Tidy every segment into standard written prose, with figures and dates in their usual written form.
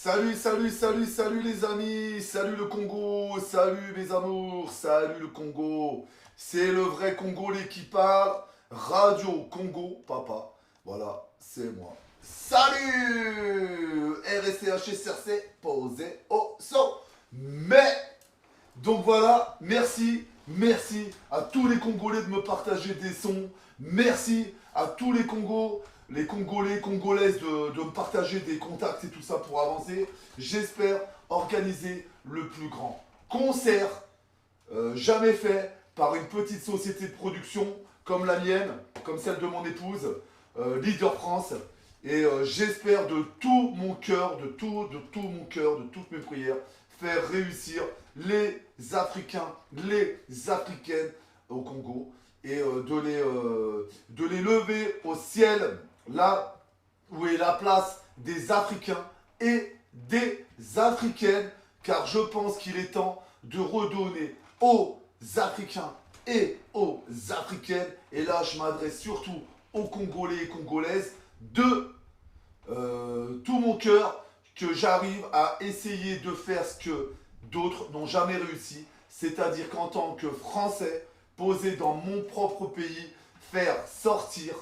Salut, salut, salut, salut les amis, salut le Congo, salut mes amours, salut le Congo. C'est le vrai Congolais qui parle, Radio Congo, papa. Voilà, c'est moi. Salut RSCH SRC, posé au son. Mais, donc voilà, merci à tous les Congolais de me partager des sons. Merci à tous les Congolais, Congolaises de me partager des contacts et tout ça pour avancer. J'espère organiser le plus grand concert jamais fait par une petite société de production comme la mienne, comme celle de mon épouse, Leader France. Et j'espère de tout mon cœur, de tout mon cœur, de toutes mes prières, faire réussir les Africains, les Africaines au Congo et de les lever au ciel, là où est la place des Africains et des Africaines, car je pense qu'il est temps de redonner aux Africains et aux Africaines, et là je m'adresse surtout aux Congolais et Congolaises, de tout mon cœur, que j'arrive à essayer de faire ce que d'autres n'ont jamais réussi, c'est-à-dire qu'en tant que Français, posé dans mon propre pays, faire sortir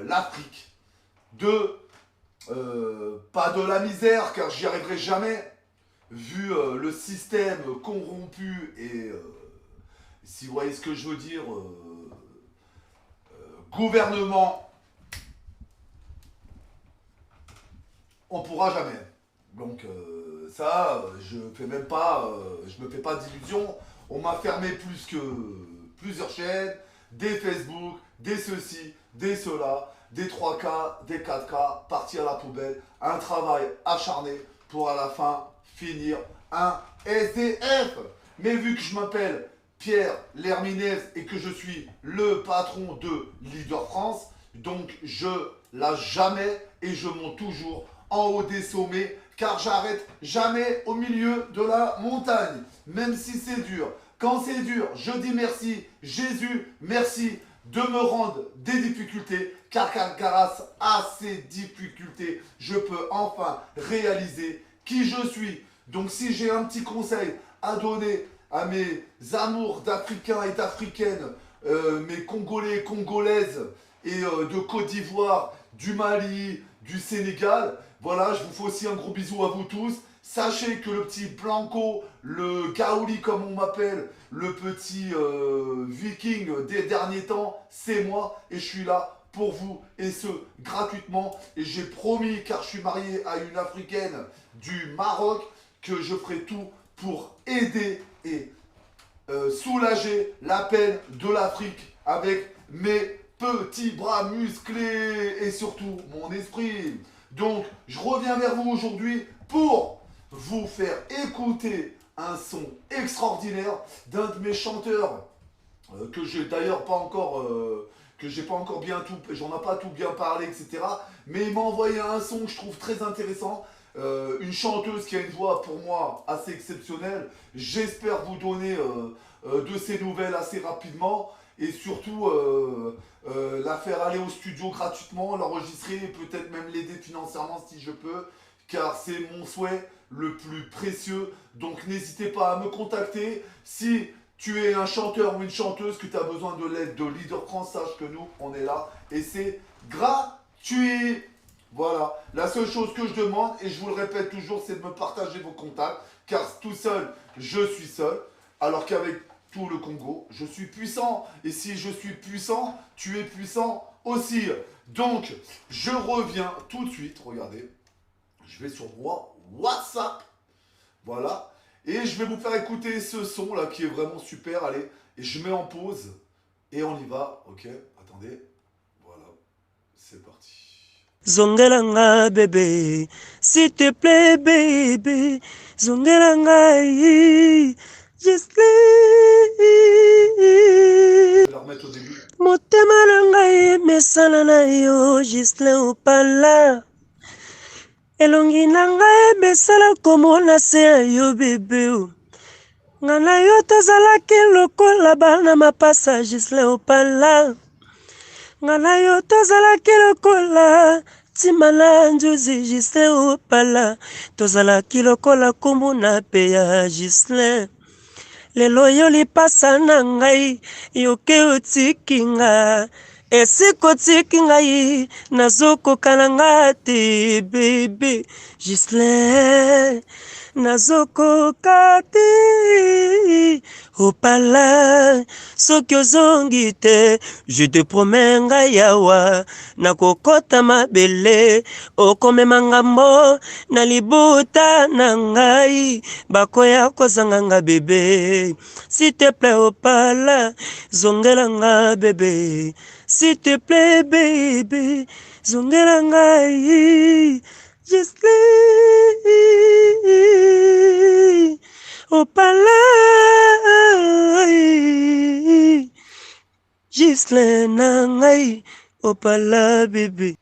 l'Afrique de, pas de la misère, car j'y arriverai jamais, vu le système corrompu et, si vous voyez ce que je veux dire, gouvernement, on pourra jamais. Donc ça, je me fais pas d'illusions. On m'a fermé plusieurs chaînes, des Facebook, des ceci, des cela, des 3K, des 4K, parti à la poubelle, un travail acharné pour à la fin finir un SDF. Mais vu que je m'appelle Pierre Lerminez et que je suis le patron de Leader France, donc je lâche jamais et je monte toujours en haut des sommets, car j'arrête jamais au milieu de la montagne, même si c'est dur. Quand c'est dur, je dis merci, Jésus, merci de me rendre des difficultés, car grâce à ces difficultés, je peux enfin réaliser qui je suis. Donc si j'ai un petit conseil à donner à mes amours d'Africains et d'Africaines, mes Congolais et Congolaises, et de Côte d'Ivoire, du Mali, du Sénégal, voilà, je vous fais aussi un gros bisou à vous tous. Sachez que le petit Blanco, le Gaouli comme on m'appelle, le petit viking des derniers temps, c'est moi et je suis là pour vous et ce gratuitement. Et j'ai promis, car je suis marié à une Africaine du Maroc, que je ferai tout pour aider et soulager la peine de l'Afrique avec mes petits bras musclés et surtout mon esprit. Donc, je reviens vers vous aujourd'hui pour vous faire écouter un son extraordinaire d'un de mes chanteurs que j'ai d'ailleurs pas encore, que j'ai pas encore bien tout, j'en ai pas tout bien parlé, etc. Mais il m'a envoyé un son que je trouve très intéressant. Une chanteuse qui a une voix pour moi assez exceptionnelle. J'espère vous donner de ses nouvelles assez rapidement et surtout la faire aller au studio gratuitement, l'enregistrer et peut-être même l'aider financièrement si je peux, car c'est mon souhait le plus précieux. Donc n'hésitez pas à me contacter si tu es un chanteur ou une chanteuse, que tu as besoin de l'aide de Leader France, sache que nous on est là et c'est gratuit. Voilà, la seule chose que je demande, et je vous le répète toujours, c'est de me partager vos contacts, car tout seul, je suis seul, alors qu'avec tout le Congo, je suis puissant. Et si je suis puissant, tu es puissant aussi. Donc, je reviens tout de suite, regardez, je vais sur moi, WhatsApp, voilà, et je vais vous faire écouter ce son là qui est vraiment super, allez, et je mets en pause, et on y va, ok, attendez, voilà, c'est parti. Zongelanga bébé, s'il te plaît bébé, zongelanga just Je vais la remettre au début. motema nanga emesana na yo gisle opala elongi nanga emesala komona se ya yo bebe o nga na yo tozalaki lokola bana mapasa gisle opala nga na yo tozalaki lokola ntima na nzuzi Gislin opala tozalaki lokola nkombo na pe ya Gislin lelo yo lipasa na ngai yoke otiki nga esika otiki ngai nazokoka na nga te bebe Gislin nazokoka te opala soki ozongi te je te promets ngai yawa nakokota mabele okomema ngambo na libuta na ngai bakoya kozanga nga bebe s'il te plaît opala zongela nga bebe s'il te plaît bebe zongela ngai Gislin opala Gislin na ngai opala bébé.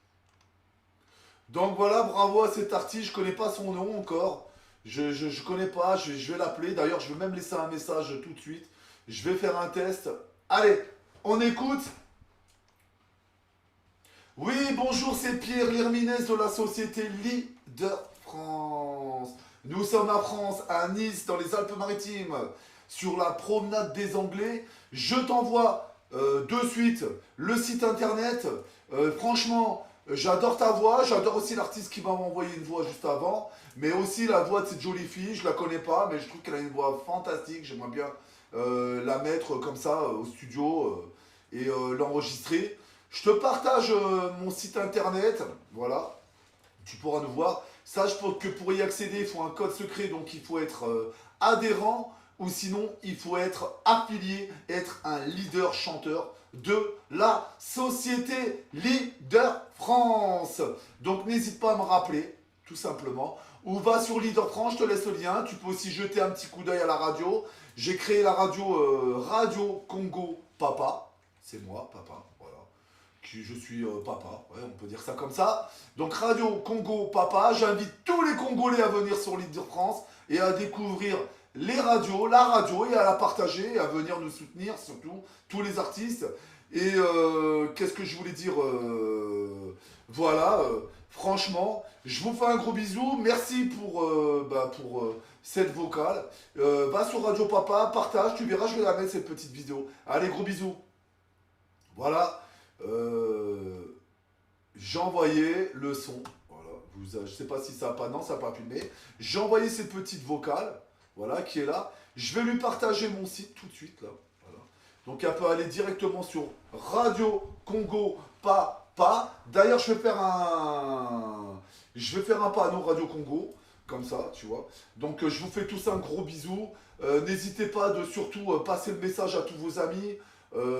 Donc voilà, bravo à cet artiste, je connais pas son nom encore. Je connais pas, je vais l'appeler. D'ailleurs, je vais même laisser un message tout de suite. Je vais faire un test. Allez, on écoute. Oui, bonjour, c'est Pierre Lherminès de la société Leader France. Nous sommes à France, à Nice, dans les Alpes-Maritimes, sur la promenade des Anglais. Je t'envoie de suite le site internet. Franchement, j'adore ta voix, j'adore aussi l'artiste qui m'a envoyé une voix juste avant, mais aussi la voix de cette jolie fille, je la connais pas, mais je trouve qu'elle a une voix fantastique, j'aimerais bien la mettre comme ça au studio et l'enregistrer. Je te partage mon site internet, voilà, tu pourras nous voir. Sache que pour y accéder, il faut un code secret, donc il faut être adhérent, ou sinon il faut être affilié, être un leader chanteur de la société Leader France. Donc n'hésite pas à me rappeler, tout simplement. Ou va sur Leader France, je te laisse le lien. Tu peux aussi jeter un petit coup d'œil à la radio. J'ai créé la radio Radio Congo Papa. C'est moi, papa, voilà. Je suis papa, ouais, on peut dire ça comme ça. Donc Radio Congo Papa, j'invite tous les Congolais à venir sur Leader France et à découvrir les radios, la radio, et à la partager, et à venir nous soutenir, surtout tous les artistes. Et qu'est-ce que je voulais dire voilà, franchement, je vous fais un gros bisou. Merci pour cette vocale. Va sur Radio Papa, partage, tu verras, je vais la mettre cette petite vidéo. Allez, gros bisous. Voilà. J'ai envoyé le son. Voilà. Je sais pas si ça a pas. Non, ça n'a pas filmé. J'ai envoyé cette petite vocale. Voilà, qui est là. Je vais lui partager mon site tout de suite, là. Voilà. Donc, elle peut aller directement sur Radio Congo Papa. D'ailleurs, je vais faire un panneau Radio Congo, comme ça, tu vois. Donc, je vous fais tous un gros bisou. N'hésitez pas de surtout passer le message à tous vos amis.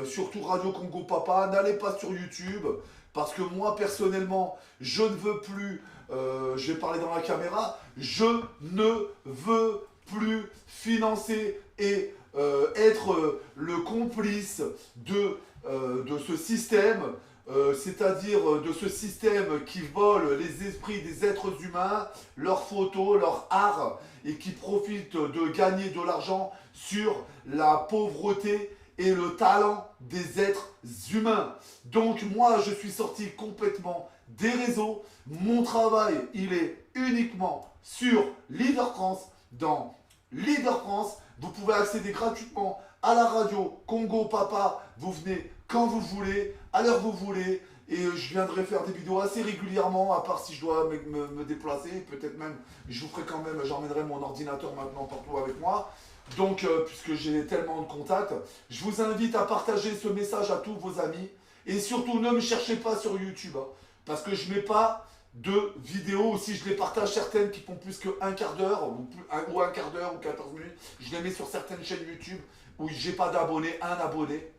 Surtout Radio Congo Papa. N'allez pas sur YouTube. Parce que moi, personnellement, je ne veux plus... je vais parler dans la caméra. Je ne veux plus financer et être le complice de ce système, c'est-à-dire de ce système qui vole les esprits des êtres humains, leurs photos, leur art, et qui profite de gagner de l'argent sur la pauvreté et le talent des êtres humains. Donc moi, je suis sorti complètement des réseaux. Mon travail, il est uniquement sur Leader France. Dans Leader France, vous pouvez accéder gratuitement à la radio Congo Papa. Vous venez quand vous voulez, à l'heure vous voulez. Et je viendrai faire des vidéos assez régulièrement, à part si je dois me déplacer. Peut-être même, je vous ferai quand même, j'emmènerai mon ordinateur maintenant partout avec moi. Donc, puisque j'ai tellement de contacts, je vous invite à partager ce message à tous vos amis. Et surtout, ne me cherchez pas sur YouTube, hein, parce que je ne mets pas de vidéos, ou si je les partage certaines qui font plus qu'un quart d'heure, ou un quart d'heure, ou 14 minutes, je les mets sur certaines chaînes YouTube où j'ai pas d'abonnés, un abonné,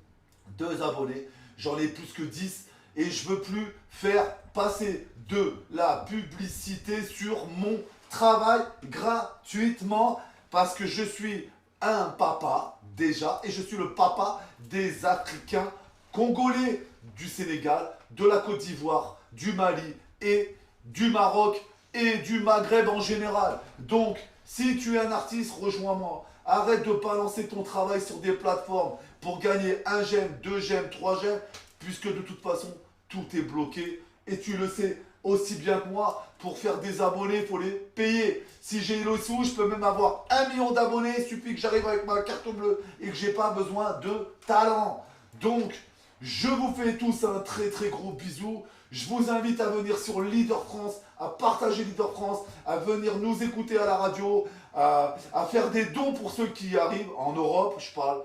2 abonnés, j'en ai plus que 10, et je veux plus faire passer de la publicité sur mon travail gratuitement, parce que je suis un papa déjà, et je suis le papa des Africains congolais, du Sénégal, de la Côte d'Ivoire, du Mali et du Maroc et du Maghreb en général. Donc, si tu es un artiste, rejoins-moi. Arrête de balancer ton travail sur des plateformes pour gagner 1 j'aime, 2 j'aime, 3 j'aime, puisque de toute façon, tout est bloqué. Et tu le sais aussi bien que moi. Pour faire des abonnés, il faut les payer. Si j'ai le sou, je peux même avoir 1 million d'abonnés. Il suffit que j'arrive avec ma carte bleue et que j'ai pas besoin de talent. Donc, je vous fais tous un très très gros bisou. Je vous invite à venir sur Leader France, à partager Leader France, à venir nous écouter à la radio, à faire des dons pour ceux qui arrivent en Europe. Je parle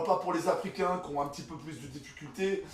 pas pour les Africains qui ont un petit peu plus de difficultés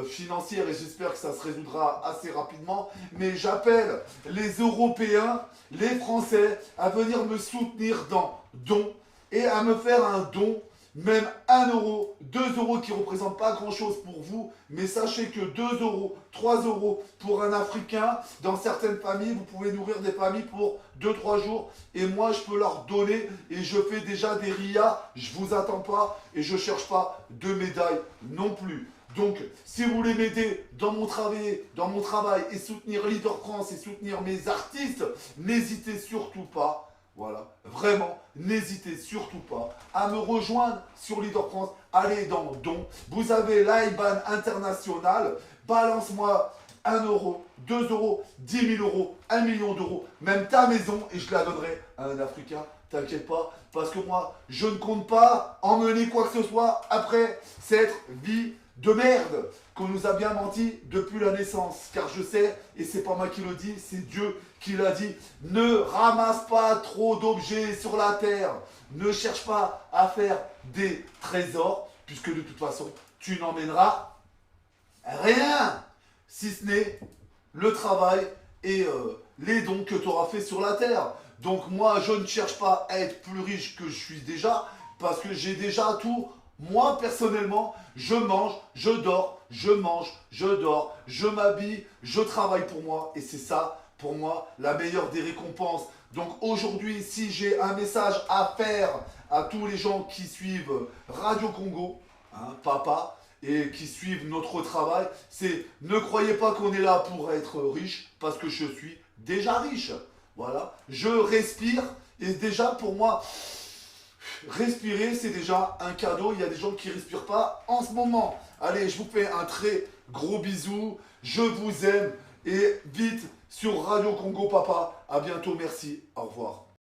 financières et j'espère que ça se résoudra assez rapidement. Mais j'appelle les Européens, les Français à venir me soutenir dans dons et à me faire un don. Même 1 euro, 2 euros qui ne représentent pas grand chose pour vous, mais sachez que 2 euros, 3 euros pour un Africain, dans certaines familles, vous pouvez nourrir des familles pour 2-3 jours. Et moi, je peux leur donner et je fais déjà des rias. Je vous attends pas et je cherche pas de médailles non plus. Donc, si vous voulez m'aider dans mon travail et soutenir Leader France et soutenir mes artistes, n'hésitez surtout pas. Voilà, vraiment, n'hésitez surtout pas à me rejoindre sur Leader France. Allez dans Don. Vous avez l'IBAN international. Balance-moi 1 euro, 2 euros, 10 000 euros, 1 million d'euros, même ta maison, et je la donnerai à un Africain. T'inquiète pas, parce que moi, je ne compte pas emmener quoi que ce soit après cette vie de merde qu'on nous a bien menti depuis la naissance. Car je sais, et c'est pas moi qui le dis, c'est Dieu qui l'a dit, ne ramasse pas trop d'objets sur la terre. Ne cherche pas à faire des trésors, puisque de toute façon, tu n'emmèneras rien, si ce n'est le travail et les dons que tu auras fait sur la terre. Donc moi, je ne cherche pas à être plus riche que je suis déjà, parce que j'ai déjà tout. Moi, personnellement, je mange, je dors, je mange, je dors, je m'habille, je travaille pour moi. Et c'est ça, pour moi, la meilleure des récompenses. Donc aujourd'hui, si j'ai un message à faire à tous les gens qui suivent Radio Congo, hein, papa, et qui suivent notre travail, c'est ne croyez pas qu'on est là pour être riche, parce que je suis déjà riche. Voilà, je respire, et déjà pour moi... Respirer, c'est déjà un cadeau. Il y a des gens qui ne respirent pas en ce moment. Allez, je vous fais un très gros bisou. Je vous aime. Et vite sur Radio Congo, papa. À bientôt. Merci. Au revoir.